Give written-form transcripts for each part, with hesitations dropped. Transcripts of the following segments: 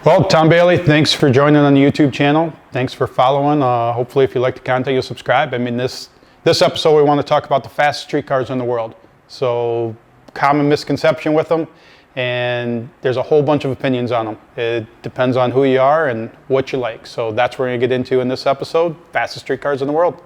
Well, Tom Bailey, thanks for joining on the YouTube channel. Thanks for following. Hopefully, if you like the content, you'll subscribe. I mean, this episode, we want to talk about the fastest streetcars in the world. So, common misconception with them, and there's a whole bunch of opinions on them. It depends on who you are and what you like. So that's what we're going to get into in this episode, fastest streetcars in the world.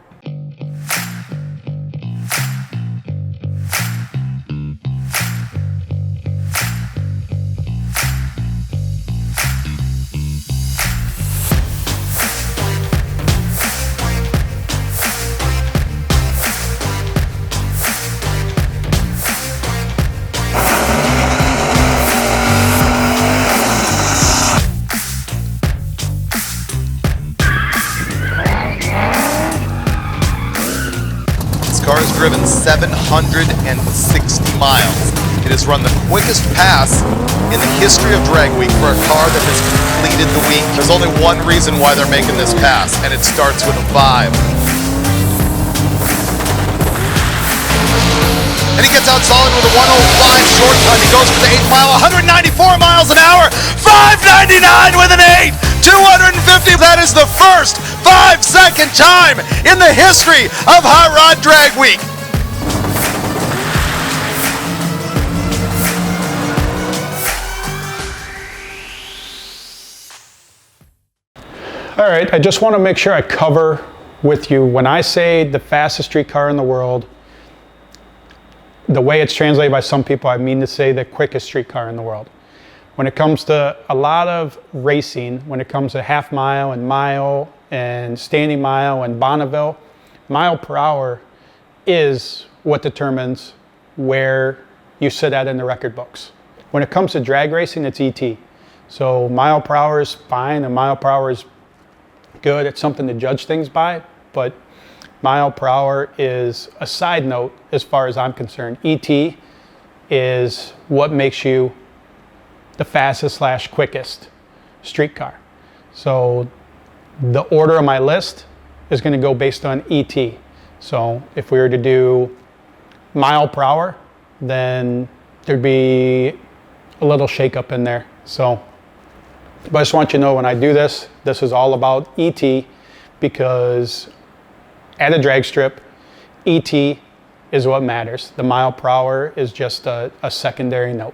Car has driven 760 miles. It has run the quickest pass in the history of Drag Week for a car that has completed the week. There's only one reason why they're making this pass, and it starts with a 5. And he gets out solid with a 105 short time. He goes for the 8 mile, 194 miles an hour, 599 with an 8, 250. That is the first 5-second time in the history of Hot Rod Drag Week. All right, I just want to make sure I cover with you, when I say the fastest streetcar in the world, the way it's translated by some people, I mean to say the quickest streetcar in the world. When it comes to a lot of racing, when it comes to half mile and mile and standing mile and Bonneville, mile per hour is what determines where you sit at in the record books. When it comes to drag racing, it's ET. So mile per hour is fine, and mile per hour is good. It's something to judge things by, but mile per hour is a side note as far as I'm concerned. ET is what makes you the fastest / quickest streetcar. So the order of my list is going to go based on ET. So if we were to do mile per hour, then there'd be a little shakeup in there. So, but I just want you to know, when I do this, this is all about ET, because at a drag strip, ET is what matters. The mile per hour is just a secondary note.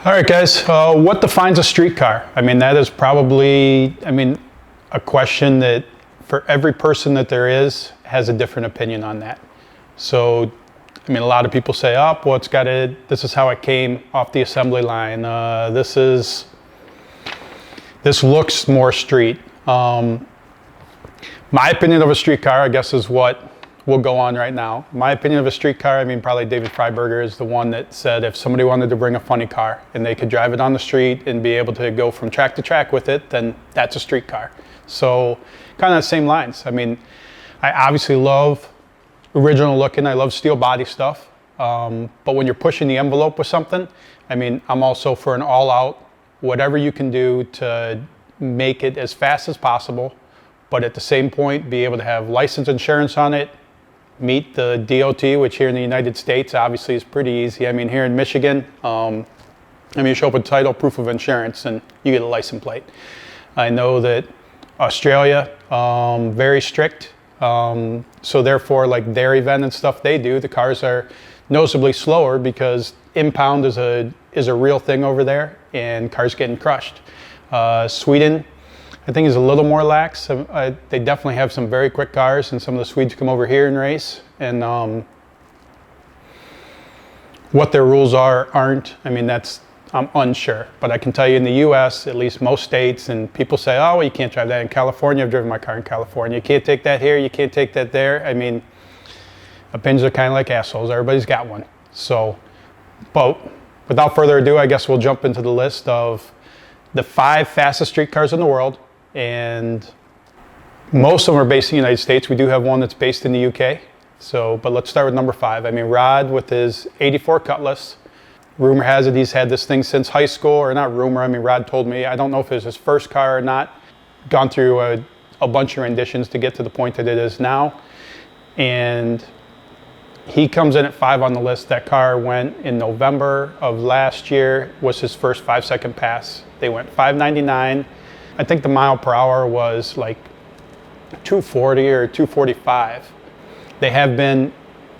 All right, guys, what defines a streetcar? I mean, that is probably, a question that for every person that there is has a different opinion on that. So, a lot of people say, oh, well, this is how it came off the assembly line. This looks more street. My opinion of a streetcar, I guess, is what will go on right now. My opinion of a streetcar, probably David Freiberger is the one that said if somebody wanted to bring a funny car and they could drive it on the street and be able to go from track to track with it, then that's a streetcar. So kind of the same lines. I obviously love original looking. I love steel body stuff. But when you're pushing the envelope with something, I'm also for an all out, whatever you can do to make it as fast as possible, but at the same point, be able to have license insurance on it, meet the DOT, which here in the United States obviously is pretty easy. Here in Michigan, you show up with title, proof of insurance, and you get a license plate. I know that Australia, very strict. So therefore, like their event and stuff they do, the cars are noticeably slower because impound is a real thing over there, and cars getting crushed. Sweden, I think, is a little more lax. They definitely have some very quick cars, and some of the Swedes come over here and race. And what their rules aren't, I'm unsure. But I can tell you in the U.S., at least most states, and people say, oh, well, you can't drive that in California. I've driven my car in California. You can't take that here. You can't take that there. Opinions are kind of like assholes. Everybody's got one. So, but without further ado, I guess we'll jump into the list of the 5 fastest streetcars in the world. And most of them are based in the United States. We do have one that's based in the UK. So, but let's start with number 5. Rod with his 84 Cutlass. Rumor has it he's had this thing since high school, or not rumor, Rod told me. I don't know if it was his first car or not. Gone through a bunch of renditions to get to the point that it is now. And He comes in at 5 on the list. That car went in November of last year, was his first 5-second pass. They went 599. I think the mile per hour was like 240 or 245. They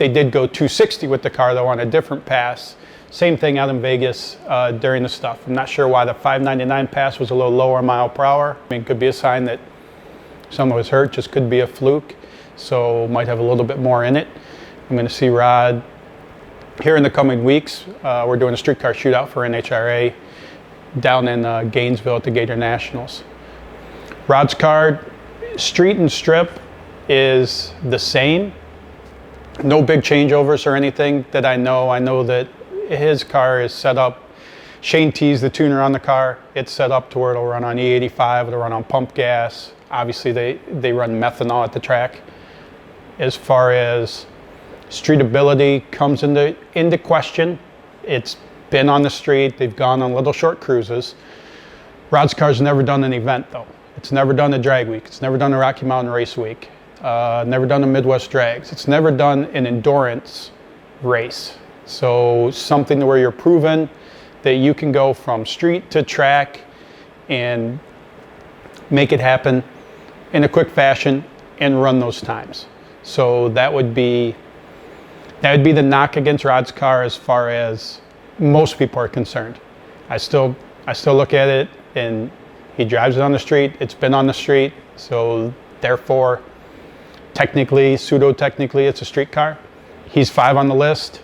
did go 260 with the car though on a different pass. Same thing out in Vegas during the stuff. I'm not sure why the 599 pass was a little lower mile per hour. I mean, it could be a sign that someone was hurt, just could be a fluke. So might have a little bit more in it. I'm going to see Rod here in the coming weeks. We're doing a streetcar shootout for NHRA down in Gainesville at the Gator Nationals. Rod's car, street and strip, is the same. No big changeovers or anything that I know. I know that his car is set up. Shane T's the tuner on the car. It's set up to where it'll run on E85, it'll run on pump gas. Obviously they run methanol at the track. As far as streetability comes into question, it's been on the street, they've gone on little short cruises. Rod's car's never done an event though. It's never done a drag week, it's never done a Rocky Mountain Race Week, never done a Midwest Drags, it's never done an endurance race. So something where you're proven that you can go from street to track and make it happen in a quick fashion and run those times. So that would be the knock against Rod's car as far as most people are concerned. I still look at it and he drives it on the street. It's been on the street, so therefore, pseudo-technically, it's a street car. He's 5 on the list,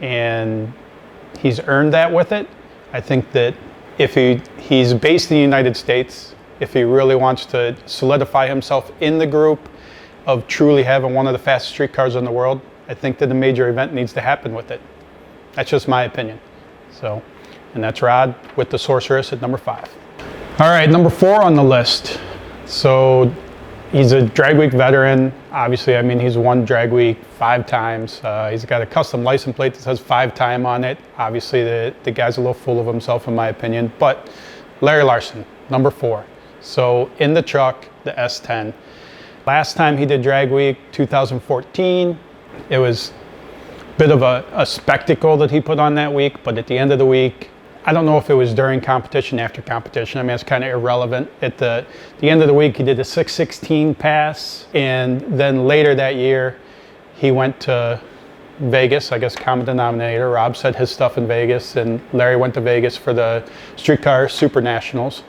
and he's earned that with it. I think that if he's based in the United States, if he really wants to solidify himself in the group of truly having one of the fastest street cars in the world, I think that a major event needs to happen with it. That's just my opinion. So, and that's Rod with the Sorceress at number 5. All right, number 4 on the list. So he's a drag week veteran. Obviously, I mean, he's won drag week 5 times. He's got a custom license plate that says 5-time on it. Obviously, the guy's a little full of himself, in my opinion. But Larry Larson, number 4. So in the truck, the S10. Last time he did drag week, 2014. It was a bit of a spectacle that he put on that week. But at the end of the week, I don't know if it was during competition, after competition. I mean, it's kind of irrelevant. At the end of the week, he did a 616 pass. And then later that year, he went to Vegas, I guess common denominator. Rob said his stuff in Vegas, and Larry went to Vegas for the Streetcar Super Nationals.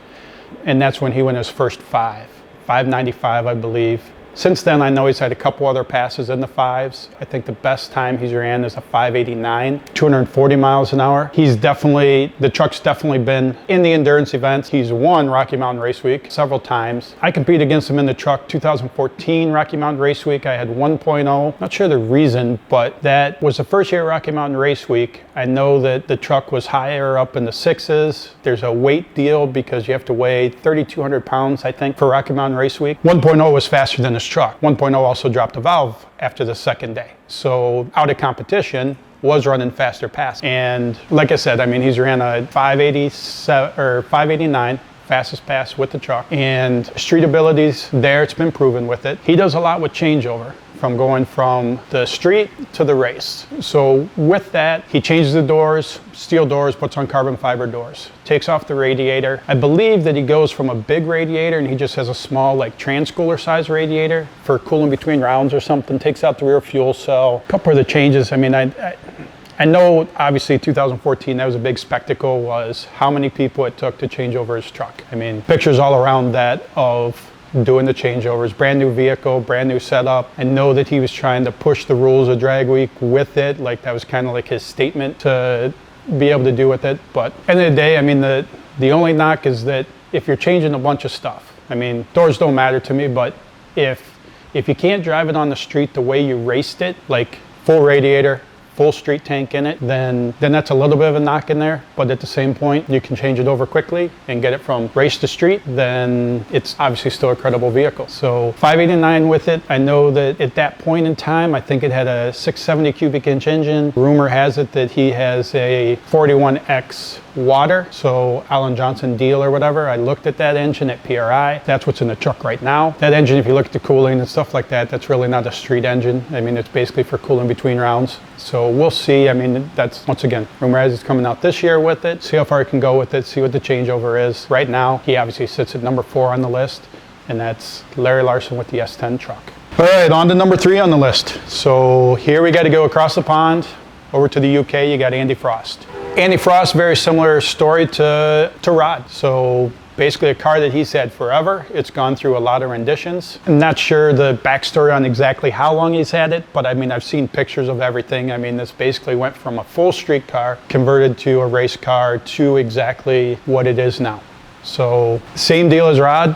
And that's when he won his first 595, I believe. Since then, I know he's had a couple other passes in the 5s. I think the best time he's ran is a 589, 240 miles an hour. The truck's definitely been in the endurance events. He's won Rocky Mountain Race Week several times. I competed against him in the truck 2014 Rocky Mountain Race Week. I had 1.0. Not sure the reason, but that was the first year Rocky Mountain Race Week. I know that the truck was higher up in the 6s. There's a weight deal because you have to weigh 3,200 pounds, I think, for Rocky Mountain Race Week. 1.0 was faster than truck. 1.0 also dropped a valve after the second day. So out of competition, was running faster pass. And like I said, I mean, he's ran a 587 or 589 fastest pass with the truck, and street abilities there, it's been proven with it. He does a lot with changeover, from going from the street to the race. So with that, he changes the doors, steel doors, puts on carbon fiber doors, takes off the radiator. I believe that he goes from a big radiator and he just has a small, like, trans-cooler size radiator for cooling between rounds or something, takes out the rear fuel cell. A couple of the changes, I mean, I know obviously 2014, that was a big spectacle, was how many people it took to change over his truck. I mean, pictures all around that of doing the changeovers, brand new vehicle, brand new setup. I know that he was trying to push the rules of drag week with it. Like, that was kind of like his statement to be able to do with it. But at the end of the day, I mean, the only knock is that if you're changing a bunch of stuff, I mean, doors don't matter to me, but if you can't drive it on the street the way you raced it, like full radiator, full street tank in it, then that's a little bit of a knock in there. But at the same point, you can change it over quickly and get it from race to street, then it's obviously still a credible vehicle. So 589 with it. I know that at that point in time, I think it had a 670 cubic inch engine. Rumor has it that he has a 41X water, so Alan Johnson deal or whatever. I looked at that engine at PRI. That's what's in the truck right now. That engine, if you look at the cooling and stuff like that, that's really not a street engine. I mean, it's basically for cooling between rounds. So we'll see. I mean, that's, once again, rumor has it's coming out this year with it. See how far he can go with it, see what the changeover is. Right now, he obviously sits at number 4 on the list, and that's Larry Larson with the S10 truck. All right, on to number 3 on the list. So here we got to go across the pond over to the UK. You got Andy Frost. Andy Frost, very similar story to Rod. So basically a car that he's had forever. It's gone through a lot of renditions. I'm not sure the backstory on exactly how long he's had it, but I mean, I've seen pictures of everything. I mean, this basically went from a full street car converted to a race car to exactly what it is now. So same deal as Rod.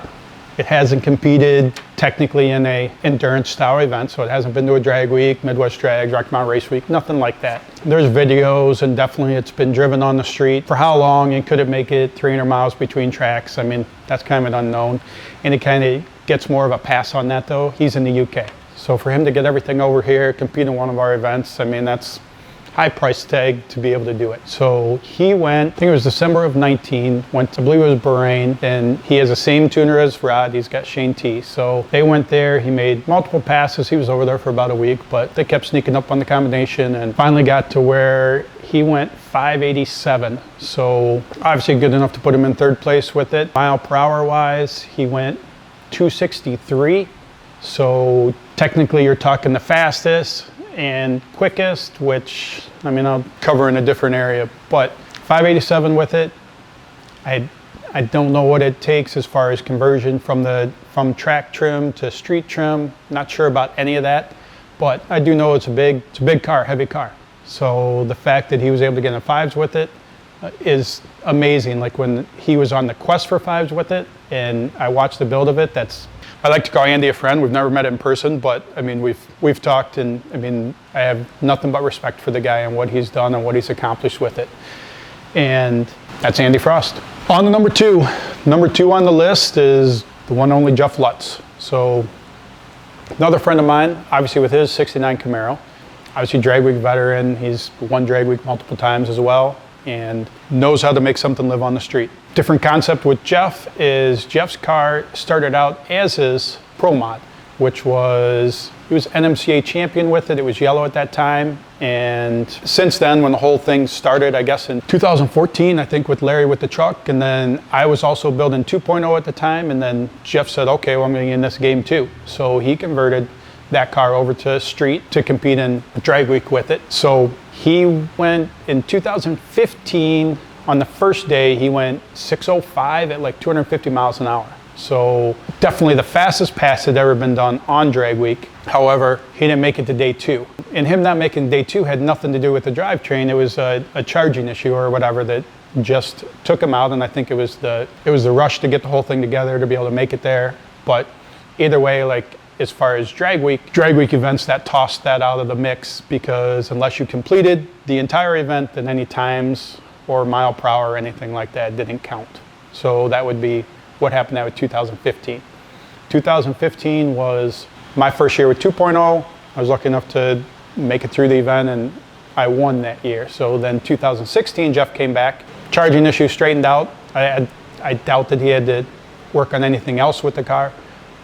It hasn't competed technically in a endurance style event, so it hasn't been to a drag week, Midwest Drags, Rocky Mountain Race Week, nothing like that. There's videos, and definitely it's been driven on the street. For how long, and could it make it 300 miles between tracks? I mean, that's kind of an unknown. And it kind of gets more of a pass on that though. He's in the UK. So for him to get everything over here, compete in one of our events, I mean, that's high price tag to be able to do it. So he went, I think it was December of 19, went to, I believe it was Bahrain, and he has the same tuner as Rod. He's got Shane T. So they went there, he made multiple passes. He was over there for about a week, but they kept sneaking up on the combination and finally got to where he went 587. So obviously good enough to put him in 3rd place with it. Mile per hour wise, he went 263. So technically you're talking the fastest and quickest, which I mean I'll cover in a different area, but 587 with it. I don't know what it takes as far as conversion from track trim to street trim. Not sure about any of that, but I do know it's a big car, heavy car. So the fact that he was able to get in 5s with it is amazing. Like when he was on the quest for 5s with it and I watched the build of it, I like to call Andy a friend. We've never met in person, but I mean, we've talked, and I mean, I have nothing but respect for the guy and what he's done and what he's accomplished with it. And that's Andy Frost. On to number 2. Number 2 on the list is the one and only Jeff Lutz. So another friend of mine, obviously with his 69 Camaro, obviously drag week veteran. He's won drag week multiple times as well, and knows how to make something live on the street. Different concept with Jeff is Jeff's car started out as his Pro Mod, which was, he was NMCA champion with it. It was yellow at that time. And since then, when the whole thing started, I guess in 2014, I think with Larry with the truck, and then I was also building 2.0 at the time. And then Jeff said, okay, well, I'm going to get in this game too. So he converted that car over to street to compete in drag week with it. So he went in 2015, on the first day, he went 605 at like 250 miles an hour. So definitely the fastest pass that had ever been done on drag week. However, he didn't make it to day 2. And him not making day 2 had nothing to do with the drivetrain. It was a charging issue or whatever that just took him out. And I think it was the rush to get the whole thing together to be able to make it there. But either way, like as far as drag week events, that tossed that out of the mix, because unless you completed the entire event, then any times or mile per hour or anything like that didn't count. So that would be what happened now with 2015. 2015 was my first year with 2.0. I was lucky enough to make it through the event and I won that year. So then 2016, Jeff came back, charging issue straightened out. I doubt that he had to work on anything else with the car,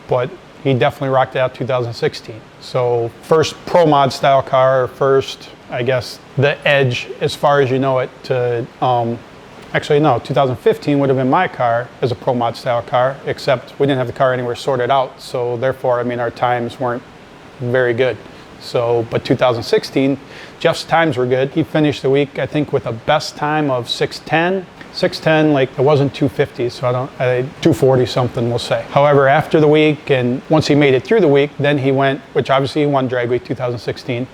but he definitely rocked it out 2016. So first Pro Mod style car, first, I guess, the edge as far as you know it to, actually no, 2015 would have been my car as a Pro Mod style car, except we didn't have the car anywhere sorted out. So therefore, I mean, our times weren't very good. So, but 2016, Jeff's times were good. He finished the week, I think, with a best time of 610. 610, like it wasn't 250, so 240 something, we'll say. However, after the week, and once he made it through the week, then he went, which obviously he won drag week 2016.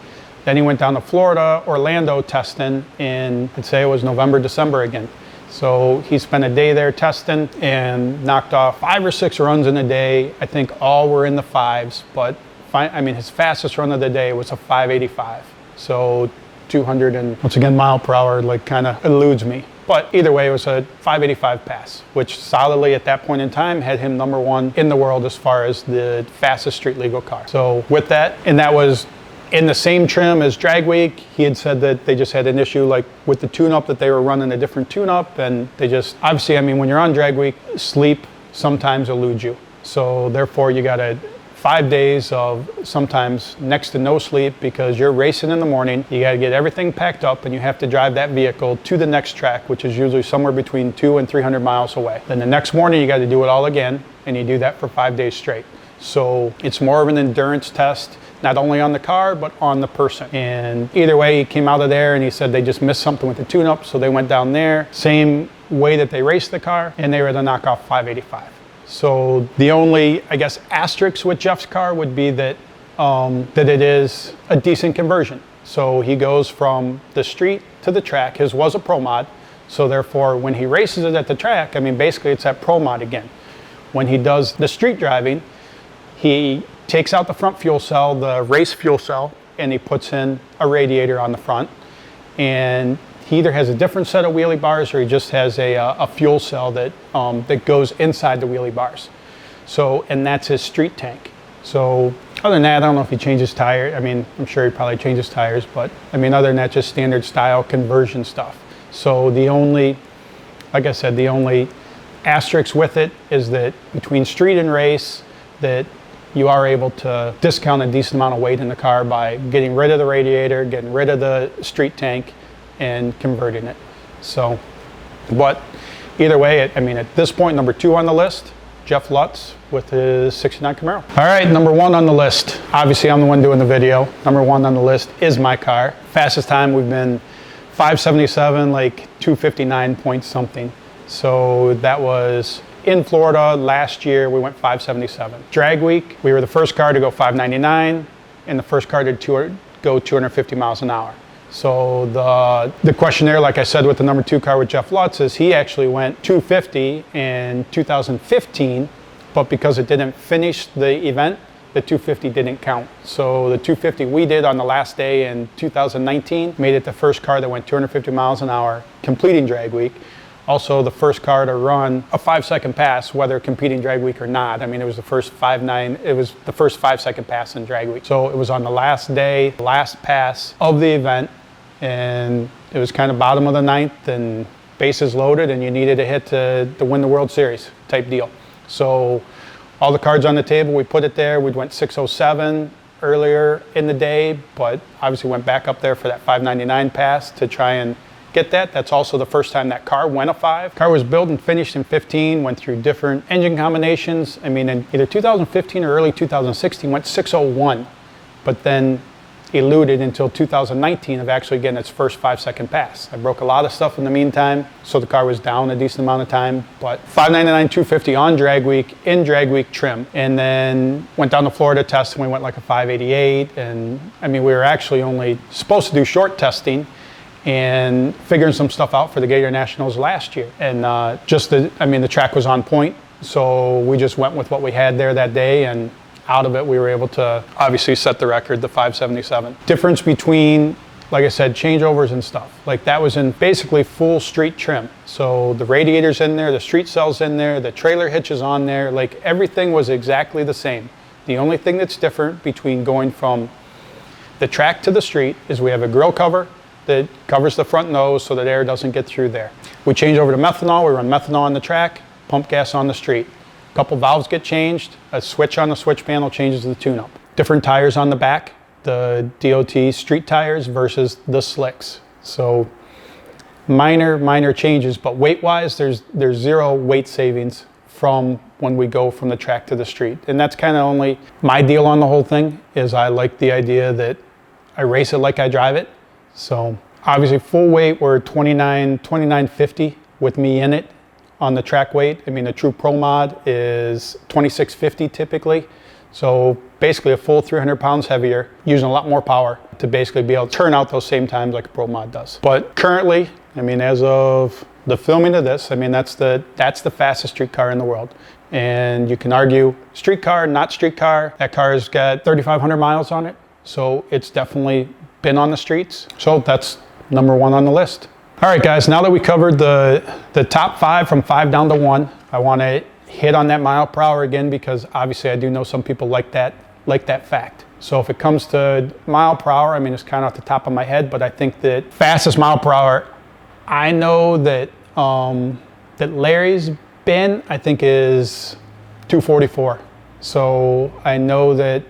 Then he went down to Florida, Orlando testing in, I'd say it was November, December again. So he spent a day there testing and knocked off 5 or 6 runs in a day. I think all were in the 5s, but I mean, his fastest run of the day was a 585. So 200 and once again mile per hour like kind of eludes me. But either way, it was a 585 pass, which solidly at that point in time had him #1 in the world as far as the fastest street legal car. So with that, and that was in the same trim as drag week. He had said that they just had an issue like with the tune-up, that they were running a different tune-up, and they just, obviously, I mean, when you're on drag week, sleep sometimes eludes you. So therefore you got 5 days of sometimes next to no sleep because you're racing in the morning. You got to get everything packed up and you have to drive that vehicle to the next track, which is usually somewhere between 200 and 300 miles away. Then the next morning you got to do it all again, and you do that for 5 days straight. So it's more of an endurance test, not only on the car, but on the person. And either way, he came out of there and he said they just missed something with the tune-up, so they went down there, same way that they raced the car, and they were able to knock off 585. So the only, I guess, asterisk with Jeff's car would be that that it is a decent conversion. So he goes from the street to the track. His was a Pro Mod, so therefore when he races it at the track, I mean, basically it's that Pro Mod again. When he does the street driving, he takes out the front fuel cell, the race fuel cell, and he puts in a radiator on the front. And he either has a different set of wheelie bars or he just has a fuel cell that, that goes inside the wheelie bars. So, and that's his street tank. So other than that, I don't know if he changes tires. I mean, I'm sure he probably changes tires, but I mean, other than that, just standard style conversion stuff. So the only, like I said, the only asterisk with it is that between street and race, that you are able to discount a decent amount of weight in the car by getting rid of the radiator, getting rid of the street tank, and converting it. So, but either way, I mean, at this point, #2 on the list, Jeff Lutz with his '69 Camaro. All right, #1 on the list. Obviously, I'm the one doing the video. #1 on the list is my car. Fastest time, we've been 577, like 259 point something. So that was in Florida last year. We went 577. Drag week, we were the first car to go 599 and the first car to go 250 miles an hour. So the question there, like I said with the #2 car with Jeff Lutz, is he actually went 250 in 2015, but because it didn't finish the event, the 250 didn't count. So the 250 we did on the last day in 2019 made it the first car that went 250 miles an hour completing drag week. Also the first car to run a 5-second pass, whether competing drag week or not. I mean, it was the first 5-second pass in drag week. So it was on the last day, last pass of the event, and it was kind of bottom of the 9th and bases loaded, and you needed a hit to win the World Series type deal. So all the cards on the table, we put it there. We went 607 earlier in the day, but obviously went back up there for that 599 pass to try and get that. That's also the first time that car went a 5. Car was built and finished in 15, went through different engine combinations. I mean, in either 2015 or early 2016, went 601, but then eluded until 2019 of actually getting its first 5-second pass. I broke a lot of stuff in the meantime, so the car was down a decent amount of time, but 599, 250 on drag week, in drag week trim, and then went down to Florida test and we went like a 588, and I mean, we were actually only supposed to do short testing and figuring some stuff out for the Gator Nationals last year. And the track was on point, so we just went with what we had there that day, and out of it we were able to obviously set the record, the 577. Difference between, like I said, changeovers and stuff, like that was in basically full street trim. So the radiator's in there, the street cell's in there, the trailer hitch is on there, like everything was exactly the same. The only thing that's different between going from the track to the street is we have a grill cover that covers the front nose so that air doesn't get through there. We change over to methanol, we run methanol on the track, pump gas on the street. A couple valves get changed, a switch on the switch panel changes the tune-up. Different tires on the back, the DOT street tires versus the slicks. So minor changes, but weight-wise, there's zero weight savings from when we go from the track to the street. And that's kind of only my deal on the whole thing, is I like the idea that I race it like I drive it. So obviously full weight, we're 2950 with me in it on the track weight. I mean, the true Pro Mod is 2650 typically. So basically a full 300 pounds heavier, using a lot more power to basically be able to turn out those same times like a Pro Mod does. But currently, I mean, as of the filming of this, I mean, that's the fastest street car in the world. And you can argue street car, not street car. That car has got 3,500 miles on it. So it's definitely been on the streets. So that's number 1 on the list. All right, guys, now that we covered the top 5 from 5 down to 1, I want to hit on that mile per hour again, because obviously I do know some people like that fact. So if it comes to mile per hour, I mean, it's kind of off the top of my head, but I think that fastest mile per hour, I know that that Larry's been, I think, is 244. So I know that,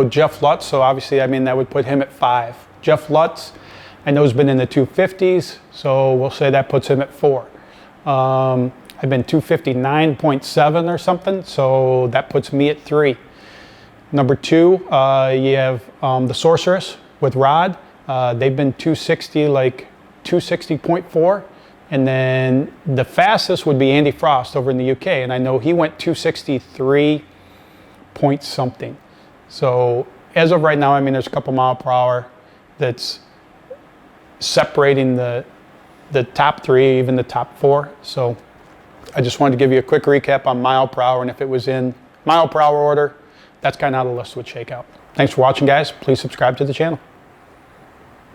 Jeff Lutz, so obviously, I mean, that would put him at 5. Jeff Lutz, I know, has been in the 250s, so we'll say that puts him at 4. I've been 259.7 or something, so that puts me at 3. Number 2, you have the Sorceress with Rod. They've been 260, like 260.4. And then the fastest would be Andy Frost over in the UK. And I know he went 263 point something. So as of right now, I mean, there's a couple mile per hour that's separating the top 3, even the top 4. So I just wanted to give you a quick recap on mile per hour. And if it was in mile per hour order, that's kind of how the list would shake out. Thanks for watching, guys. Please subscribe to the channel.